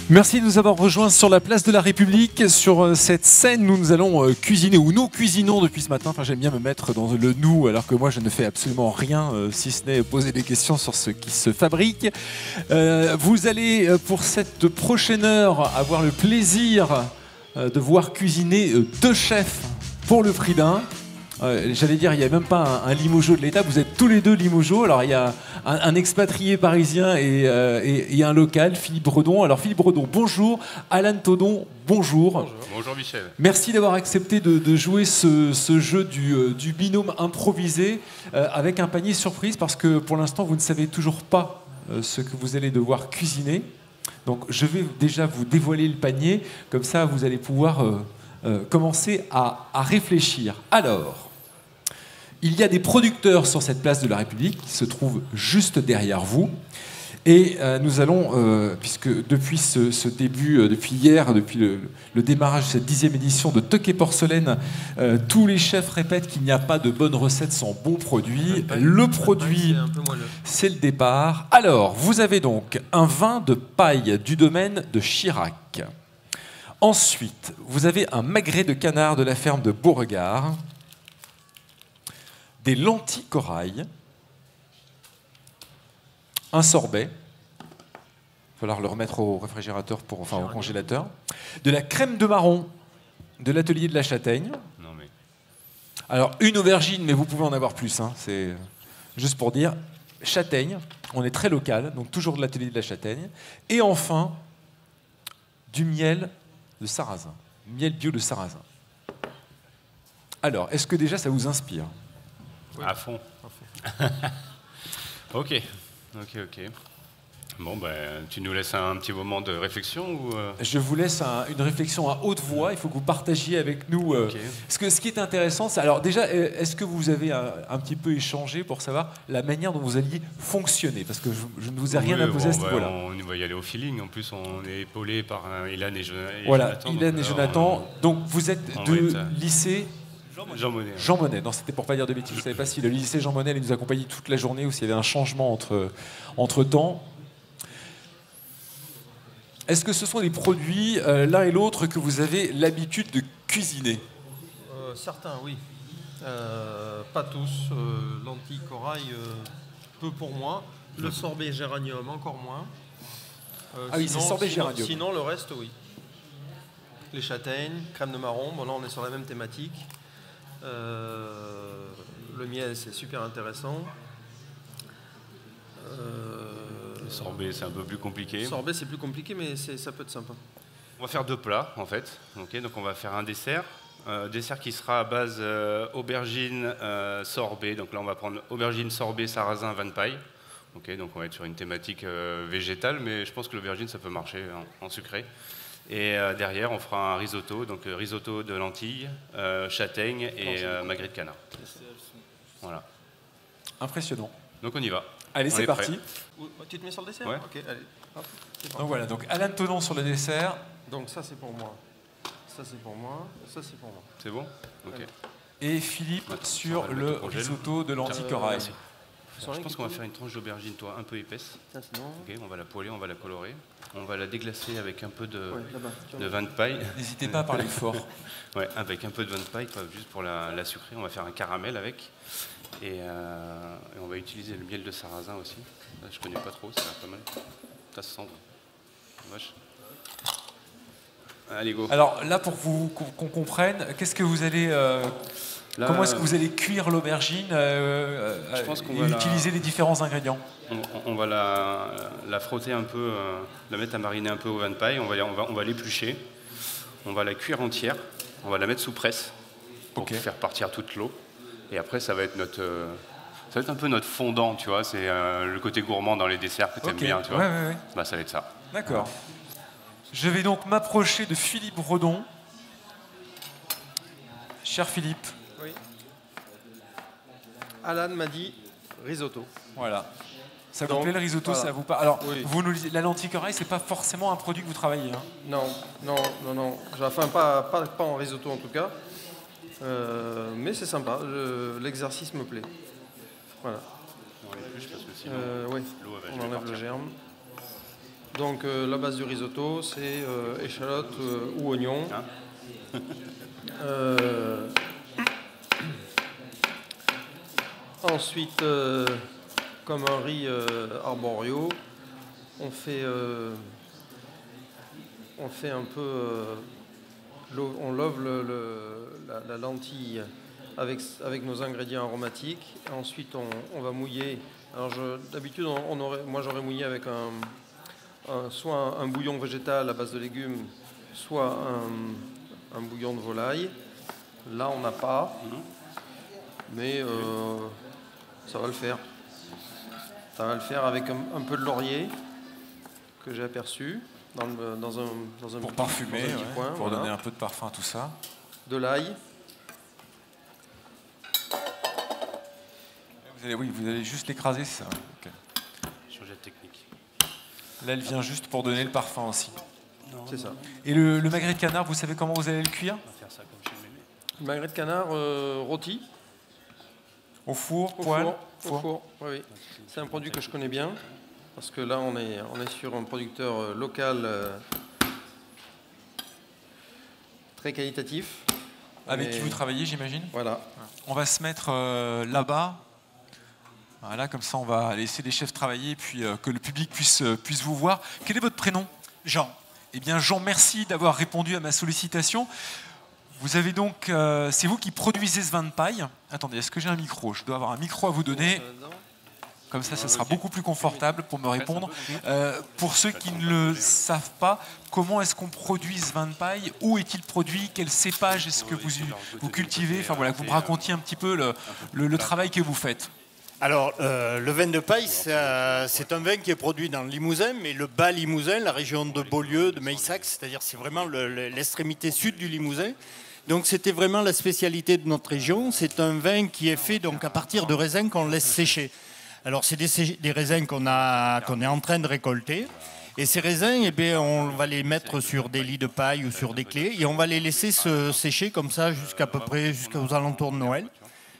Merci de nous avoir rejoints sur la place de la République. Sur cette scène, nous allons cuisiner, ou nous cuisinons depuis ce matin. Enfin, j'aime bien me mettre dans le nous, alors que moi, je ne fais absolument rien, si ce n'est poser des questions sur ce qui se fabrique. Vous allez, pour cette prochaine heure, avoir le plaisir de voir cuisiner deux chefs pour le prix d'un. J'allais dire, il n'y a même pas un limogeau de l'État, vous êtes tous les deux limogeaux. Alors il y a un expatrié parisien et un local, Philippe Bredon. Alors Philippe Bredon, bonjour. Alan Thodon, bonjour. Bonjour, bonjour Michel. Merci d'avoir accepté de jouer ce jeu du binôme improvisé avec un panier surprise, parce que pour l'instant vous ne savez toujours pas ce que vous allez devoir cuisiner. Donc je vais déjà vous dévoiler le panier, comme ça vous allez pouvoir commencer à réfléchir. Alors, il y a des producteurs sur cette place de la République qui se trouvent juste derrière vous. Et nous allons, puisque depuis ce début, depuis hier, depuis le démarrage de cette 10e édition de Toc et Porcelaine, tous les chefs répètent qu'il n'y a pas de bonne recette sans bon produit. Le produit, c'est le départ. Alors, vous avez donc un vin de paille du domaine de Chirac. Ensuite, vous avez un magret de canard de la ferme de Beauregard, des lentilles corail, un sorbet, il va falloir le remettre au réfrigérateur, au congélateur, de la crème de marron de l'atelier de la Châtaigne. Non mais... Alors, une aubergine, mais vous pouvez en avoir plus, hein, c'est juste pour dire. Châtaigne, on est très local, donc toujours de l'atelier de la Châtaigne. Et enfin, du miel de sarrasin, miel bio de sarrasin. Alors, est-ce que déjà ça vous inspire? Oui. À fond. Ok. Bon, tu nous laisses un petit moment de réflexion ou Je vous laisse une réflexion à haute voix. Il faut que vous partagiez avec nous. Okay. Ce qui est intéressant, c'est... Alors déjà, est-ce que vous avez un petit peu échangé pour savoir la manière dont vous alliez fonctionner? Parce que je ne vous ai rien imposé à ce niveau-là. On va y aller au feeling. En plus, on est épaulé par Ilan et Jonathan. Voilà, Ilan et Jonathan. Donc vous êtes de lycée... Jean Monnet. Jean Monnet, non, c'était pour pas dire de bêtises. Je ne savais pas si le lycée Jean Monnet allait nous accompagner toute la journée ou s'il y avait un changement entre-temps. Est-ce que ce sont des produits, l'un et l'autre, que vous avez l'habitude de cuisiner? Certains, oui. Pas tous. Lentilles corail, peu pour moi. Le sorbet géranium, encore moins. Ah oui, c'est sorbet géranium. Sinon, le reste, oui. Les châtaignes, crème de marron. Bon, là, on est sur la même thématique. Le miel, c'est super intéressant. Le sorbet, c'est un peu plus compliqué. Le sorbet, c'est plus compliqué, mais ça peut être sympa. On va faire deux plats, en fait. Okay, donc, on va faire un dessert. Dessert qui sera à base aubergine, sorbet. Donc là, on va prendre aubergine, sorbet, sarrasin, vin de paille. Okay, donc, on va être sur une thématique végétale, mais je pense que l'aubergine, ça peut marcher en sucré. Et derrière, on fera un risotto, donc risotto de lentilles, châtaigne et magret de canard. Voilà. Impressionnant. Donc on y va. Allez, c'est parti. Tu te mets sur le dessert? Ouais. Ok, allez. Hop, donc voilà, donc Alan Thodon sur le dessert. Donc ça, c'est pour moi. Ça, c'est pour moi. Ça, c'est pour moi. C'est bon? Ok. Et Philippe sur le risotto de lentilles corail. Je pense qu'on va faire une tranche d'aubergine, toi, un peu épaisse. Okay, on va la poêler, on va la colorer. On va la déglacer avec un peu de vin de paille. N'hésitez pas à parler fort. Ouais, avec un peu de vin de paille, quoi, juste pour la sucrer. On va faire un caramel avec. Et on va utiliser le miel de sarrasin aussi. Là, je connais pas trop, ça va pas mal. Ça se sent. Vache. Allez, go. Alors là, pour qu'on comprenne, qu'est-ce que vous allez... Là, comment est-ce que vous allez cuire l'aubergine et utiliser les différents ingrédients? On va la frotter un peu, la mettre à mariner un peu au vin de paille. On va l'éplucher. On va la cuire entière. On va la mettre sous presse pour faire partir toute l'eau. Et après, ça va être un peu notre fondant, tu vois. C'est le côté gourmand dans les desserts que tu aimes bien, tu vois. Ouais. Bah, ça va être ça. D'accord. Je vais donc m'approcher de Philippe Bredon. Cher Philippe. Oui. Alan m'a dit risotto. Voilà. Ça vous plaît le risotto, voilà. Ça vous parle? Alors, oui. Vous nous dites, la lentille corail, c'est pas forcément un produit que vous travaillez, hein? Non. Enfin, pas en risotto en tout cas. Mais c'est sympa. L'exercice me plaît. Voilà. On l'épluche parce que sinon, oui. On enlève le germe. Donc la base du risotto, c'est échalote ou oignon. Ensuite, comme un riz arborio, on fait un peu... on love la lentille avec nos ingrédients aromatiques. Ensuite, on va mouiller. Alors d'habitude, moi j'aurais mouillé avec soit un bouillon végétal à base de légumes, soit un bouillon de volaille. Là, on n'a pas, mais ça va le faire. Ça va le faire avec un peu de laurier que j'ai aperçu dans un pour parfumer, dans un petit coin, pour donner un peu de parfum à tout ça. De l'ail. Vous allez juste l'écraser, c'est ça. Okay. Changer de technique. Là, elle vient juste pour donner le parfum aussi. C'est ça. Et le magret de canard, vous savez comment vous allez le cuire? On va faire ça comme chez Mémé. Le magret de canard rôti. Au four, poêle? Au four, oui. C'est un produit que je connais bien, parce que là, on est sur un producteur local très qualitatif. Avec qui vous travaillez, j'imagine? Voilà. On va se mettre là-bas. Voilà, comme ça, on va laisser les chefs travailler et puis que le public puisse vous voir. Quel est votre prénom? Jean. Eh bien, Jean, merci d'avoir répondu à ma sollicitation. Vous avez donc, c'est vous qui produisez ce vin de paille. Attendez, est-ce que j'ai un micro? Je dois avoir un micro à vous donner. Comme ça, ça sera beaucoup plus confortable pour me répondre. Pour ceux qui ne le savent pas, comment est-ce qu'on produit ce vin de paille? Où est-il produit? Quel cépage est-ce que vous cultivez? Enfin voilà, que vous me racontiez un petit peu le travail que vous faites. Alors, le vin de paille, c'est un vin qui est produit dans le Limousin, mais le bas Limousin, la région de Beaulieu, de Meyssac, c'est-à-dire c'est vraiment l'extrémité sud du Limousin. Donc c'était vraiment la spécialité de notre région. C'est un vin qui est fait donc à partir de raisins qu'on laisse sécher. Alors c'est des raisins qu'on est en train de récolter. Et ces raisins, eh bien, on va les mettre sur des lits de paille ou sur des clés et on va les laisser se sécher comme ça jusqu'aux alentours de Noël.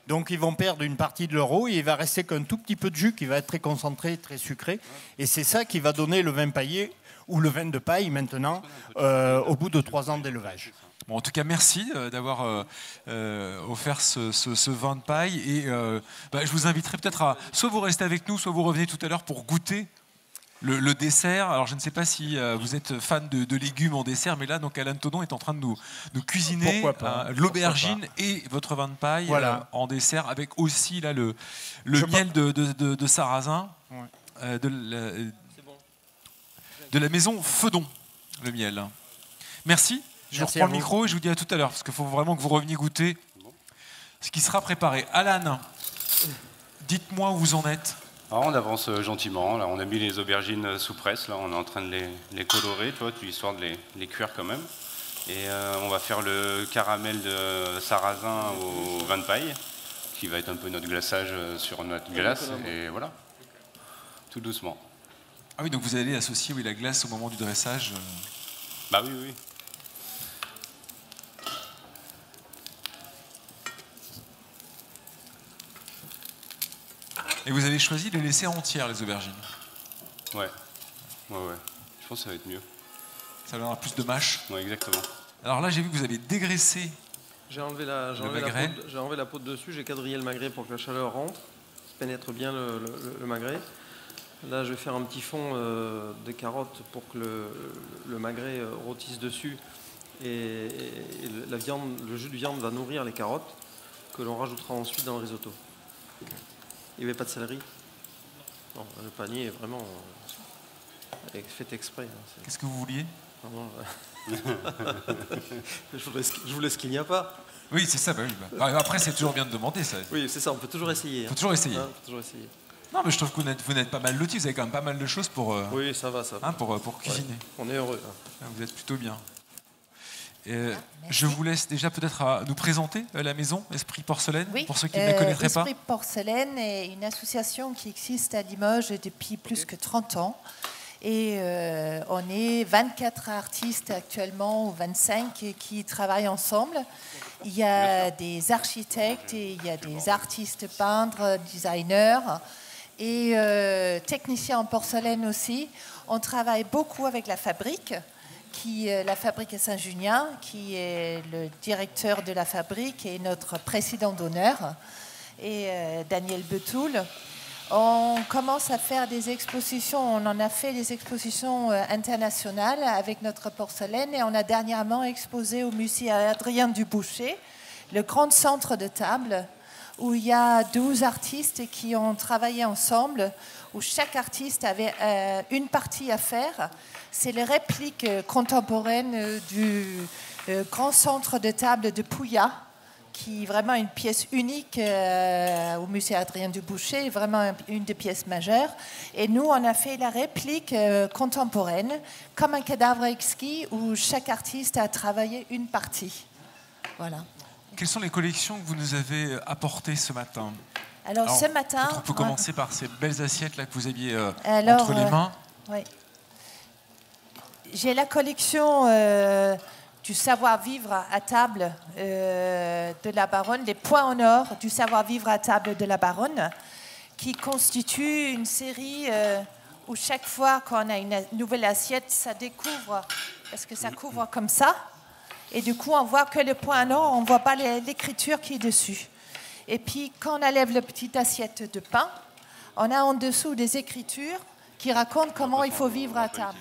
Donc ils vont perdre une partie de leur eau et il va rester qu'un tout petit peu de jus qui va être très concentré, très sucré. Et c'est ça qui va donner le vin paillé ou le vin de paille maintenant au bout de 3 ans d'élevage. Bon, en tout cas, merci d'avoir offert ce vin de paille. Et je vous inviterai peut-être à soit vous restez avec nous, soit vous revenez tout à l'heure pour goûter le dessert. Alors, je ne sais pas si vous êtes fan de légumes en dessert, mais là, donc, Alain Thodon est en train de nous cuisiner l'aubergine et votre vin de paille en dessert, avec aussi là, le miel de sarrasin de la maison Feudon, le miel. Merci. Je vous reprends le micro et je vous dis à tout à l'heure, parce qu'il faut vraiment que vous reveniez goûter ce qui sera préparé. Alan, dites-moi où vous en êtes. Alors on avance gentiment. Là, on a mis les aubergines sous presse. Là, on est en train de les colorer, histoire de les cuire quand même. Et on va faire le caramel de sarrasin au vin de paille, qui va être un peu notre glaçage sur notre glace. Et voilà, tout doucement. Ah oui, donc vous allez associer la glace au moment du dressage. Bah oui. Et vous avez choisi de les laisser entières, les aubergines? Ouais. Je pense que ça va être mieux. Ça donnera plus de mâche. Ouais, exactement. Alors là, j'ai vu que vous avez dégraissé. J'ai enlevé la peau de dessus, j'ai quadrillé le magret pour que la chaleur rentre, pénètre bien le magret. Là, je vais faire un petit fond de carottes pour que le magret rôtisse dessus. Et la viande, le jus de viande va nourrir les carottes que l'on rajoutera ensuite dans le risotto. Il n'y avait pas de céleri? Non, le panier est vraiment fait exprès. Qu'est-ce que vous vouliez? Je vous laisse qu'il n'y a pas. Oui, c'est ça. Après, c'est toujours bien de demander ça. Oui, c'est ça, on peut toujours essayer. Il faut toujours essayer. Hein, toujours essayer. Non, mais je trouve que vous n'êtes pas mal loti. Vous avez quand même pas mal de choses pour, oui, ça va. pour cuisiner. Ouais, on est heureux. Vous êtes plutôt bien. Je vous laisse déjà peut-être nous présenter la maison Esprit Porcelaine, pour ceux qui ne la connaîtraient pas. Esprit Porcelaine est une association qui existe à Limoges depuis plus que 30 ans. Et on est 24 artistes actuellement, ou 25, qui travaillent ensemble. Il y a des architectes, et il y a des artistes peintres, designers. et technicien en porcelaine aussi. On travaille beaucoup avec la fabrique, la fabrique à Saint-Junien, qui est le directeur de la fabrique et notre président d'honneur, et Daniel Betoul. On commence à faire des expositions, on en a fait des expositions internationales avec notre porcelaine, et on a dernièrement exposé au musée Adrien Dubouché, le grand centre de table, où il y a 12 artistes qui ont travaillé ensemble, où chaque artiste avait une partie à faire. C'est les répliques contemporaines du grand centre de table de Pouillat, qui est vraiment une pièce unique au musée Adrien Dubouché, vraiment une des pièces majeures. Et nous, on a fait la réplique contemporaine, comme un cadavre exquis, où chaque artiste a travaillé une partie. Voilà. Quelles sont les collections que vous nous avez apportées ce matin? Alors ce matin... On peut commencer par ces belles assiettes là que vous aviez entre les mains. Oui. J'ai la collection du savoir-vivre à table de la Baronne, les points en or du savoir-vivre à table de la Baronne, qui constitue une série où chaque fois qu'on a une nouvelle assiette, ça découvre, parce que ça couvre comme ça, et du coup on voit que le point en or, on ne voit pas l'écriture qui est dessus. Et puis quand on enlève la petite assiette de pain, on a en dessous des écritures qui racontent comment il faut vivre à table.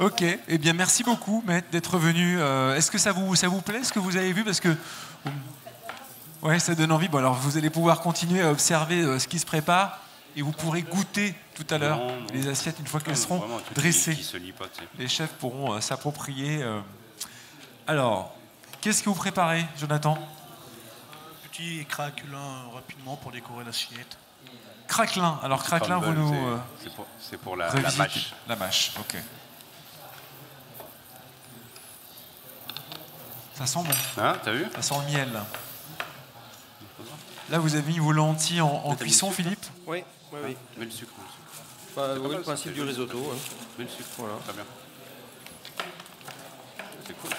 Ok, eh bien merci beaucoup Maître d'être venu. Est-ce que ça vous plaît ce que vous avez vu? Parce que ouais, ça donne envie. Bon, alors vous allez pouvoir continuer à observer ce qui se prépare et vous pourrez goûter tout à l'heure les assiettes une fois qu'elles seront dressées. Les chefs pourront s'approprier. Alors, qu'est-ce que vous préparez, Jonathan? Petit craquelin rapidement pour décorer l'assiette. Craquelin. Alors craquelin, vous nous... c'est pour la mâche. La mâche, ok. Ça sent bon. Hein, t'as vu? Ça sent le miel. Là, vous avez mis vos lentilles en cuisson, Philippe? Oui, oui, oui. Mets le sucre. Oui, le principe du risotto. Hein. Mets le sucre, voilà. Très bien. C'est cool.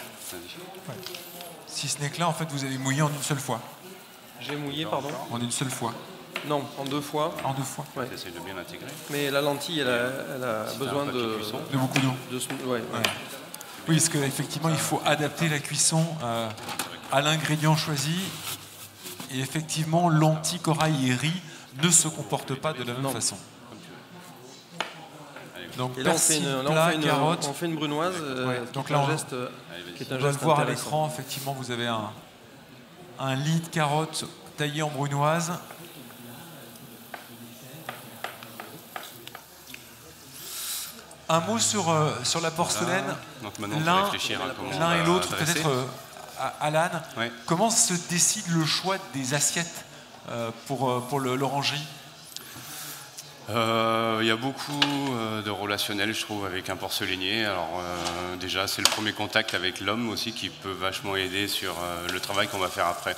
Ouais. Si ce n'est que là, en fait, vous avez mouillé en une seule fois. J'ai mouillé, pardon? En une seule fois. Non, en 2 fois. En 2 fois. Ouais. J'essaie de bien l'intégrer. Mais la lentille, elle a besoin de beaucoup d'eau. Ouais. Oui, parce qu'effectivement, il faut adapter la cuisson à l'ingrédient choisi. Et effectivement, lentilles, corail et riz ne se comportent pas de la même façon. Donc, persil, plat, carotte. On fait une brunoise. Donc là, on va le voir à l'écran. Effectivement, vous avez un lit de carottes taillé en brunoise. Un mot sur la porcelaine. Voilà. L'un et l'autre, peut-être Alan. Ouais. Comment se décide le choix des assiettes pour l'orangerie? Il y a beaucoup de relationnel, je trouve, avec un porcelainier. Alors déjà, c'est le premier contact avec l'homme aussi qui peut vachement aider sur le travail qu'on va faire après.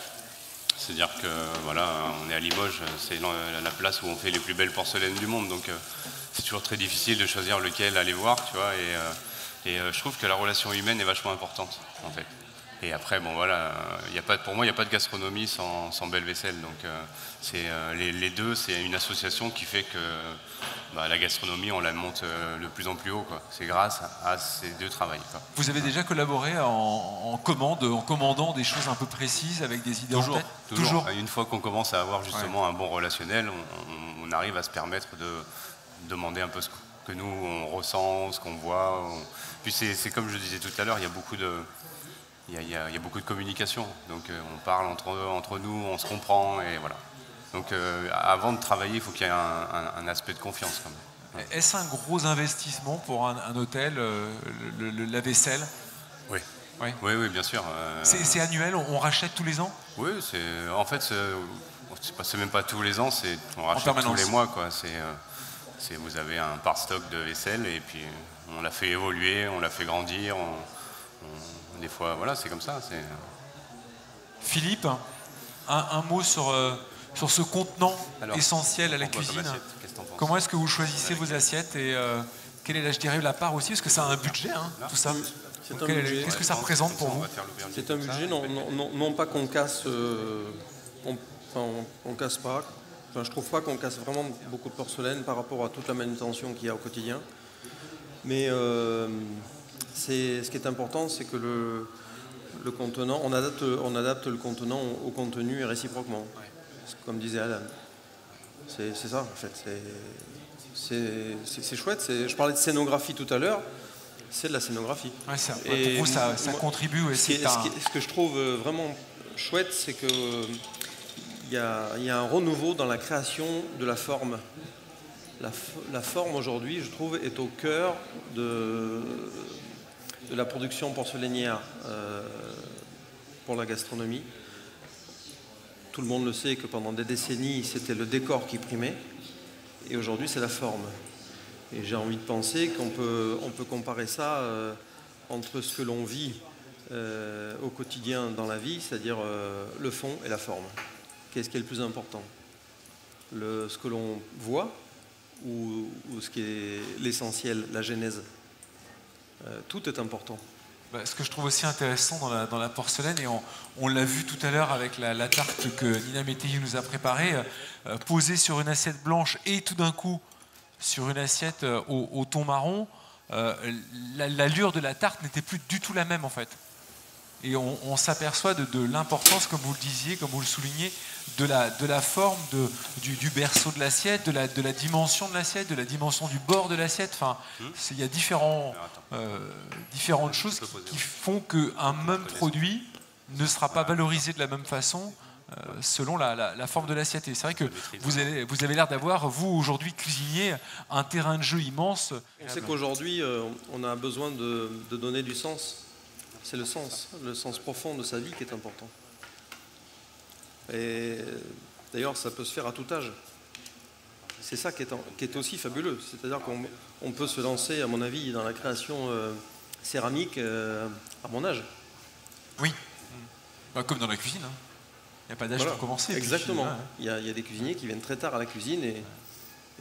C'est-à-dire que voilà, on est à Limoges, c'est la place où on fait les plus belles porcelaines du monde, donc c'est toujours très difficile de choisir lequel aller voir, tu vois. Et je trouve que la relation humaine est vachement importante, en fait. Et après, bon voilà, pour moi, il n'y a pas de gastronomie sans belle vaisselle. Donc, les deux, c'est une association qui fait que la gastronomie, on la monte de plus en plus haut, quoi. C'est grâce à ces deux travails, quoi. Vous avez déjà collaboré en commandant des choses un peu précises avec des idées en tête? Toujours. Une fois qu'on commence à avoir justement un bon relationnel, on arrive à se permettre de demander un peu ce que nous, on ressent, ce qu'on voit. Puis c'est comme je disais tout à l'heure, il y a beaucoup de... Il y a beaucoup de communication, donc on parle entre nous, on se comprend, et voilà. Donc avant de travailler, il faut qu'il y ait un aspect de confiance quand même. Est-ce un gros investissement pour un hôtel, la vaisselle? Oui. Oui, bien sûr. C'est annuel, on rachète tous les ans? Oui, en fait, c'est même pas tous les ans, on rachète tous les mois, quoi. Vous avez un par stock de vaisselle, et puis on l'a fait évoluer, on l'a fait grandir. Des fois, voilà, c'est comme ça. Philippe, un mot sur ce contenant essentiel à la cuisine. Comment est-ce que vous choisissez vos assiettes et quelle est, je dirais, la part aussi? Parce que ça a un budget, hein, tout ça. Qu'est-ce que ça représente pour vous? C'est un budget, non pas qu'on casse, on casse pas. Enfin, je trouve pas qu'on casse vraiment beaucoup de porcelaine par rapport à toute la manutention qu'il y a au quotidien. Mais ce qui est important, c'est que le contenant, on adapte le contenant au contenu et réciproquement. Comme disait Alan. C'est ça, en fait. C'est chouette. Je parlais de scénographie tout à l'heure. C'est de la scénographie. Ouais, pour vous, ça contribue. Ce que je trouve vraiment chouette, c'est que il y a un renouveau dans la création de la forme. La forme aujourd'hui, je trouve, est au cœur de la production porcelainière pour la gastronomie. Tout le monde le sait que pendant des décennies, c'était le décor qui primait. Et aujourd'hui, c'est la forme. Et j'ai envie de penser qu'on peut comparer ça entre ce que l'on vit au quotidien dans la vie, c'est-à-dire le fond et la forme. Qu'est-ce qui est le plus important? Ce que l'on voit ou ce qui est l'essentiel, la genèse? Tout est important. Ce que je trouve aussi intéressant dans la porcelaine, et on l'a vu tout à l'heure avec la tarte que Nina Métayer nous a préparée, posée sur une assiette blanche et tout d'un coup sur une assiette au thon marron, l'allure de la tarte n'était plus du tout la même en fait. Et on s'aperçoit de l'importance, comme vous le disiez, comme vous le soulignez, de la forme, du berceau de l'assiette, de la dimension de l'assiette, de la dimension du bord de l'assiette. Enfin, il y a différentes choses qui font qu'un même produit ne sera pas valorisé de la même façon selon la forme de l'assiette. Et c'est vrai que vous avez l'air d'avoir, vous, aujourd'hui, cuisinier, un terrain de jeu immense. On sait qu'aujourd'hui, on a besoin de donner du sens. C'est le sens profond de sa vie qui est important. Et d'ailleurs, ça peut se faire à tout âge. C'est ça qui est aussi fabuleux. C'est-à-dire qu'on peut se lancer, à mon avis, dans la création céramique à mon âge. Oui, comme dans la cuisine. Il n'y a pas d'âge pour commencer. Exactement. Il y a des cuisiniers qui viennent très tard à la cuisine et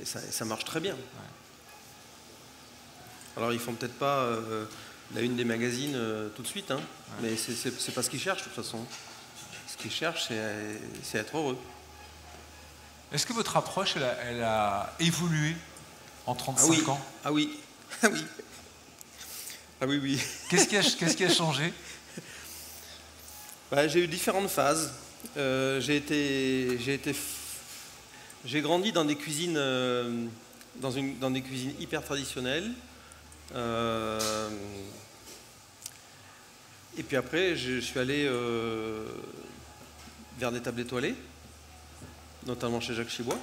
ça marche très bien. Ouais. Alors, ils font peut-être pas la une des magazines tout de suite, mais c'est pas ce qu'ils cherchent de toute façon. Ce qu'ils cherchent, c'est être heureux. Est-ce que votre approche, elle a évolué en 35 ans? Ah oui. Ah oui. Ah oui, oui. Qu'est-ce qui a changé? J'ai eu différentes phases. J'ai grandi dans des cuisines, dans des cuisines hyper traditionnelles. Et puis après, je suis allé vers des tables étoilées, notamment chez Jacques Chibois.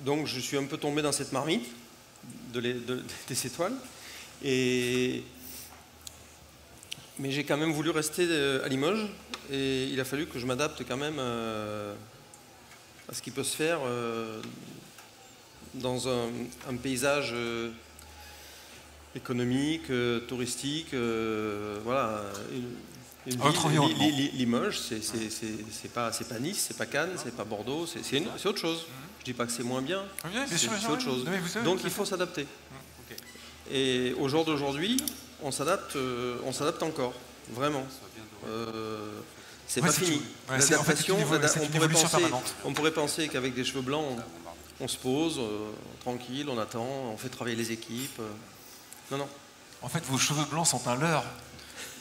Donc je suis un peu tombé dans cette marmite des étoiles. Mais j'ai quand même voulu rester à Limoges et il a fallu que je m'adapte quand même à ce qui peut se faire dans un paysage économique, touristique, voilà. Limoges, c'est pas Nice, c'est pas Cannes, c'est pas Bordeaux, c'est autre chose. Je dis pas que c'est moins bien, c'est autre chose. Donc il faut s'adapter. Et au jour d'aujourd'hui, on s'adapte encore, vraiment. C'est pas fini. L'adaptation, on pourrait penser qu'avec des cheveux blancs, on se pose, tranquille, on attend, on fait travailler les équipes. Non. En fait, vos cheveux blancs sont un leurre.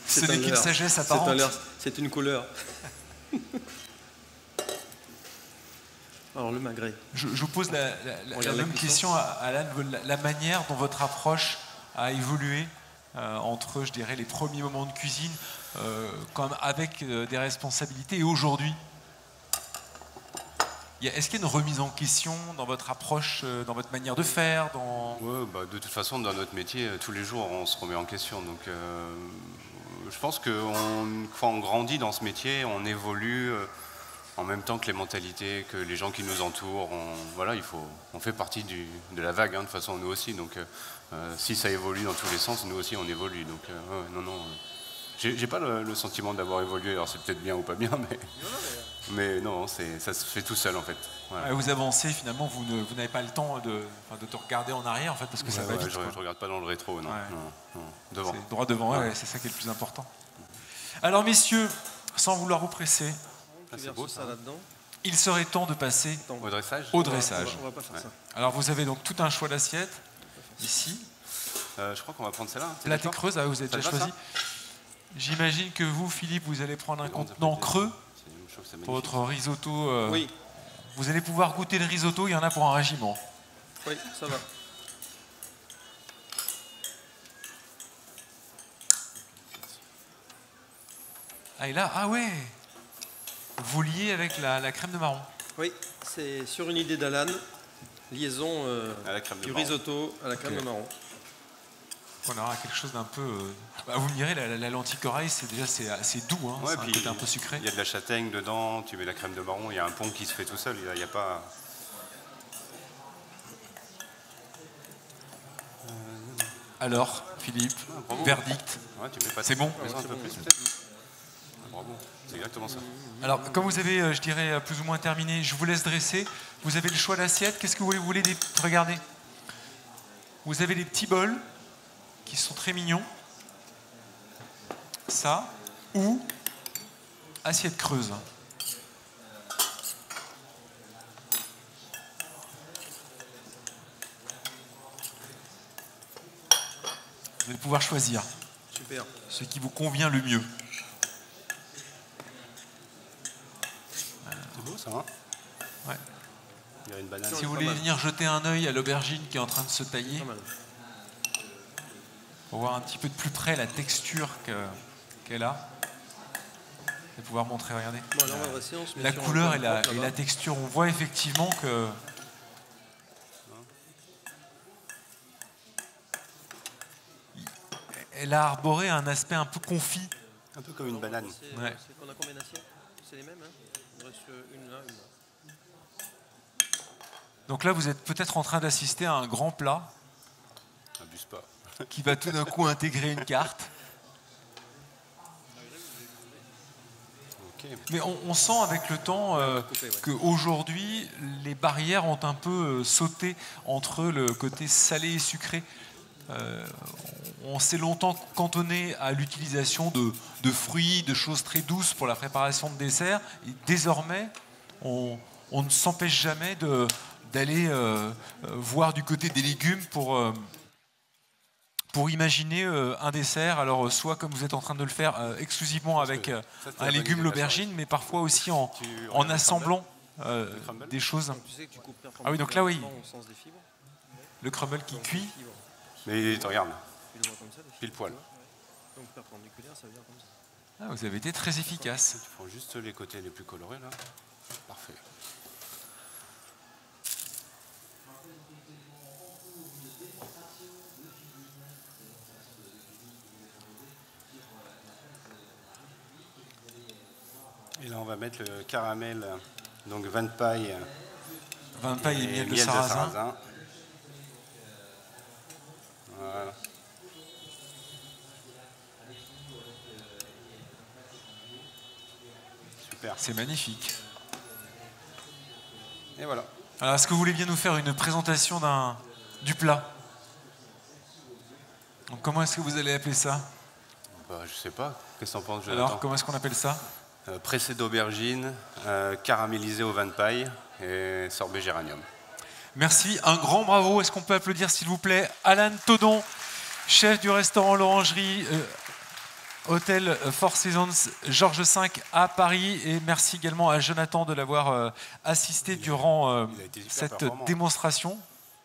Ce n'est qu'une sagesse apparente. C'est une couleur. Alors le magret. Je vous pose la même question à Alan, la manière dont votre approche a évolué entre, je dirais, les premiers moments de cuisine, quand même avec des responsabilités, et aujourd'hui. Est-ce qu'il y a une remise en question dans votre approche, dans votre manière de faire de toute façon, dans notre métier, tous les jours, on se remet en question. Donc, je pense que quand on grandit dans ce métier, on évolue en même temps que les mentalités, que les gens qui nous entourent. On fait partie de la vague, de toute façon, nous aussi. Donc, si ça évolue dans tous les sens, nous aussi, on évolue. Donc, j'ai pas le sentiment d'avoir évolué. Alors, c'est peut-être bien ou pas bien, mais non, ça se fait tout seul en fait. Voilà. Vous avancez finalement, vous n'avez pas le temps de te regarder en arrière en fait parce que ça va vite. Je regarde pas dans le rétro, non. Devant. C'est droit devant, c'est ça qui est le plus important. Alors messieurs, sans vouloir vous presser, c'est beau ça là-dedans. Il serait temps de passer Au dressage. au dressage. On va pas faire ça. Alors vous avez donc tout un choix d'assiettes ici. Je crois qu'on va prendre celle-là. Hein. Plate et creuse, vous avez Ça déjà te va, choisi. J'imagine que vous, Philippe, vous allez prendre un Non, contenant ça peut être- creux je trouve que c'est pour magnifique. votre risotto. Oui, Vous allez pouvoir goûter le risotto, il y en a pour un régiment. oui, ça va. Ah et là, ah ouais, vous liez avec la crème de marron. Oui, c'est sur une idée d'Alan, liaison À la crème de du marron. risotto à la crème Ok. de marron. On aura quelque chose d'un peu. Vous me direz, la lentille corail, c'est déjà c'est doux, hein, Ouais, c'est un puis côté un peu sucré. il y a de la châtaigne dedans, tu mets la crème de marron, il y a un pont qui se fait tout seul, il n'y a pas... Alors, Philippe, bravo. verdict. Ouais, tu mets pas C'est bon mets un c'est peu bon, plus, c'est peut-être. Bravo, c'est exactement ça. Alors, comme vous avez, je dirais, plus ou moins terminé, je vous laisse dresser. Vous avez le choix d'assiette. Qu'est-ce que vous voulez Regardez. Vous avez les petits bols qui sont très mignons. Ça. Ou assiette creuse. Vous allez pouvoir choisir Super. ce qui vous convient le mieux. C'est beau ça, hein? Ouais. Il y a une banane. Si vous pas voulez mal. venir jeter un œil à l'aubergine qui est en train de se tailler, Pas mal. pour voir un petit peu de plus près la texture qu'elle a. Et pouvoir montrer, regardez. Bon, alors on va dresser, on se met La sur un couleur plat et la, propre, et là-bas. la texture, on voit effectivement que elle a arboré un aspect un peu confit. Un peu comme une banane. Ouais. On a combien d'assiettes? C'est les mêmes, hein? Il reste une là, une là. Donc là, vous êtes peut-être en train d'assister à un grand plat Abuse pas. qui va tout d'un coup intégrer une carte. Ok. Mais on sent avec le temps couper, ouais. qu'aujourd'hui, les barrières ont un peu sauté entre le côté salé et sucré. On s'est longtemps cantonné à l'utilisation de fruits, de choses très douces pour la préparation de desserts. Et désormais, on ne s'empêche jamais d'aller voir du côté des légumes pour imaginer un dessert. Alors, soit comme vous êtes en train de le faire exclusivement avec ça, c'était la un bonne légume, idée de la l'aubergine, mais parfois aussi en regardes le assemblant crumble des choses. Tu sais que tu coupes Ah oui, donc là, oui. au sens des fibres. Le crumble qui cuit. Fibres. Mais regarde, Tu le vois comme ça, des fibres, pile poil. tu vois. Donc perpendiculaire, ça veut dire comme ça. Ah, vous avez été très efficace. Tu prends juste les côtés les plus colorés là. Parfait. Et là on va mettre le caramel, donc vin de paille Vin de paille et miel de miel sarrasin. Voilà. Super. C'est magnifique. Et voilà. Alors, est-ce que vous voulez bien nous faire une présentation du plat? Donc, comment est-ce que vous allez appeler ça? Bah, je sais pas. Qu'est-ce que t'en penses, Jonathan? Alors, comment est-ce qu'on appelle ça? Pressé d'aubergine, caramélisé au vin de paille et sorbet géranium. Merci, un grand bravo. Est-ce qu'on peut applaudir, s'il vous plaît, Alan Todon, chef du restaurant L'Orangerie, Hôtel Four Seasons, Georges V à Paris. Et merci également à Jonathan de l'avoir assisté durant il a été super cette performant. démonstration.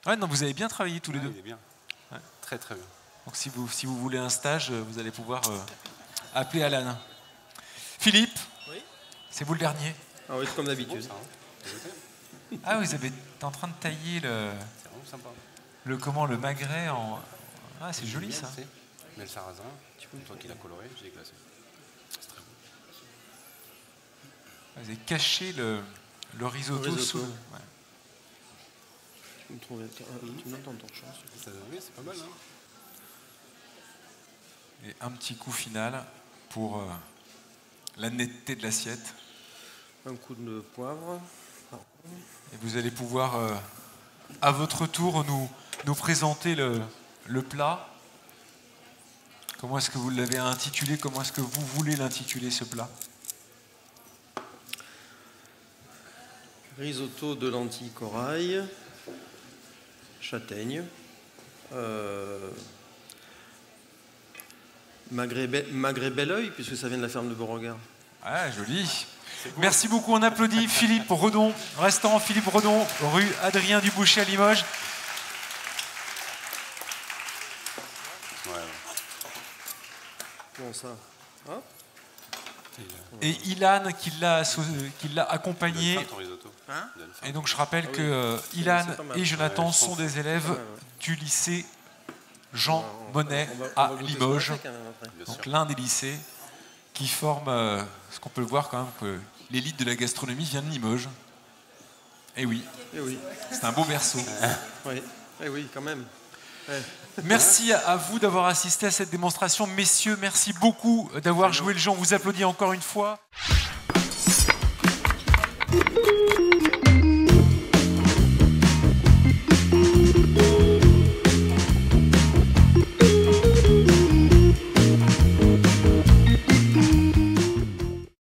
Ouais, non, vous avez bien travaillé tous les Ouais, deux. il est bien. Ouais. Très très bien. Donc si vous voulez un stage, vous allez pouvoir appeler Alan. Philippe, Oui. c'est vous le dernier. Ah oui, comme d'habitude. Ça, hein. Ah, vous êtes en train de tailler C'est vraiment sympa. le magret en... Ah, c'est joli ça. C'est mais le sarrasin, une fois qu'il a coloré, j'ai glacé. C'est très bon. Vous avez caché le risotto, Le risotto. sous... Ouais. Tu me trouves, tu me donnes ton torchon. Oui, c'est pas mal. Hein. Et un petit coup final pour la netteté de l'assiette. Un coup de poivre. Et vous allez pouvoir, à votre tour, nous présenter le plat. Comment est-ce que vous l'avez intitulé? Comment est-ce que vous voulez l'intituler, ce plat? Risotto de lentilles corail, châtaigne, magret bel oeil, puisque ça vient de la ferme de Beauregard. Ah, joli. Merci beaucoup, on applaudit Philippe Redon, restaurant Philippe Redon, rue Adrien Duboucher à Limoges. Bon, ça. Hop. Et Ilan qui l'a accompagné. Hein? Et donc je rappelle que Ilan et Jonathan sont des élèves du lycée Jean Monnet à Limoges. Donc l'un des lycées qui forme, ce qu'on peut le voir quand même, que l'élite de la gastronomie vient de Limoges. Eh oui, c'est un beau berceau. Oui, eh oui, quand même. Ouais. Merci à vous d'avoir assisté à cette démonstration. Messieurs, merci beaucoup d'avoir joué le jeu. On vous applaudit encore une fois.